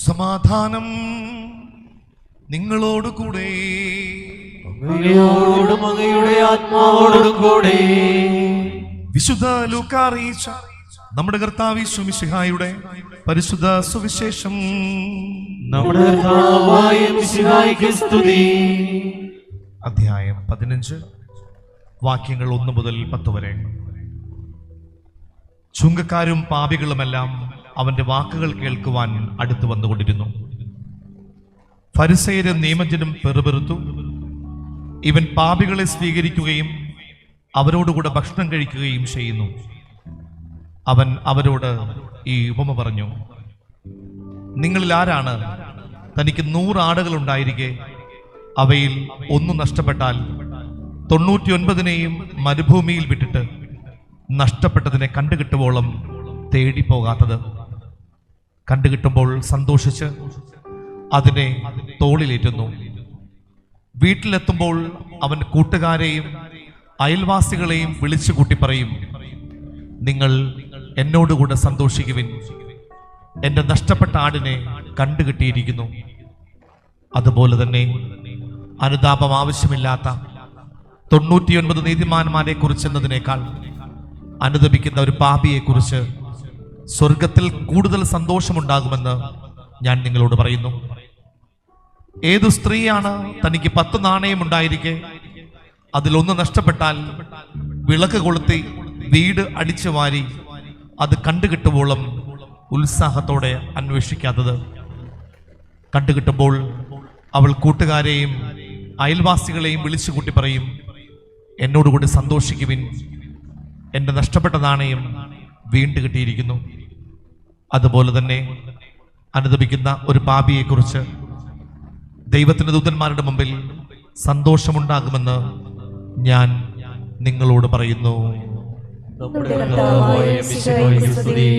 സമാധാനം നിങ്ങളോട് കൂടെ. അങ്ങയോടും അങ്ങയുടെ ആത്മാവോടും കൂടെ. വിശുദ്ധ ലൂക്കാ അറിയിച്ച നമ്മുടെ കർത്താവ് യേശു മിശിഹായുടെ പരിശുദ്ധ സുവിശേഷം. നമ്മുടെ കർത്താവായ മിശിഹായ്ക്ക് സ്തുതി. അധ്യായം 15 വാക്യങ്ങൾ 1 മുതൽ 10 വരെ. ചുങ്കക്കാരും പാപികളുമെല്ലാം അവന്റെ വാക്കുകൾ കേൾക്കുവാൻ അടുത്തു വന്നുകൊണ്ടിരുന്നു. ഫരിസേയരും നിയമജ്ഞരും പെറുപെറുത്തു, ഇവൻ പാപികളെ സ്വീകരിക്കുകയും അവരോടുകൂടെ ഭക്ഷണം കഴിക്കുകയും ചെയ്യുന്നു. അവൻ അവരോട് ഈ ഉപമ പറഞ്ഞു: നിങ്ങളിൽ ആരാണ് തനിക്ക് 100 ആടുകൾ ഉണ്ടായിരിക്കെ അവയിൽ ഒന്ന് നഷ്ടപ്പെട്ടാൽ 99നെയും മരുഭൂമിയിൽ വിട്ടിട്ട് നഷ്ടപ്പെട്ടതിനെ കണ്ടുകിട്ടുവോളം തേടിപ്പോകാത്തത്? കണ്ടുകിട്ടുമ്പോൾ സന്തോഷിച്ച് അതിനെ തോളിലേറ്റുന്നു. വീട്ടിലെത്തുമ്പോൾ അവൻ കൂട്ടുകാരെയും അയൽവാസികളെയും വിളിച്ചു കൂട്ടി പറയും: നിങ്ങൾ എന്നോടുകൂടെ സന്തോഷിക്കുവിൻ, എന്റെ നഷ്ടപ്പെട്ട ആടിനെ കണ്ടുകിട്ടിയിരിക്കുന്നു. അതുപോലെ തന്നെ അനുതാപം ആവശ്യമില്ലാത്ത 99 നീതിമാന്മാരെ കുറിച്ചെന്നതിനേക്കാൾ അനുതപിക്കുന്ന ഒരു പാപിയെ കുറിച്ച് സ്വർഗത്തിൽ കൂടുതൽ സന്തോഷമുണ്ടാകുമെന്ന് ഞാൻ നിങ്ങളോട് പറയുന്നു. ഏതു സ്ത്രീയാണ് തനിക്ക് 10 നാണയം ഉണ്ടായിരിക്കെ അതിലൊന്ന് നഷ്ടപ്പെട്ടാൽ വിളക്ക് കൊളുത്തി വീട് അടിച്ചു വാരി അത് കണ്ടുകിട്ടുവോളം ഉത്സാഹത്തോടെ അന്വേഷിക്കാത്തത്? കണ്ടുകിട്ടുമ്പോൾ അവൾ കൂട്ടുകാരെയും അയൽവാസികളെയും വിളിച്ചു കൂട്ടി പറയും: എന്നോടുകൂടി സന്തോഷിക്കുവിൻ, എന്റെ നഷ്ടപ്പെട്ട നാണയം വീണ്ടും കിട്ടിയിരിക്കുന്നു. അതുപോലെ തന്നെ അനുതപിക്കുന്ന ഒരു പാപിയെ കുറിച്ച് ദൈവത്തിന്റെ ദൂതന്മാരുടെ മുമ്പിൽ സന്തോഷമുണ്ടാകുമെന്ന് ഞാൻ നിങ്ങളോട് പറയുന്നു. നമ്മുടെ കർത്താവായ മിശിഹായ്ക്ക് സ്തുതി.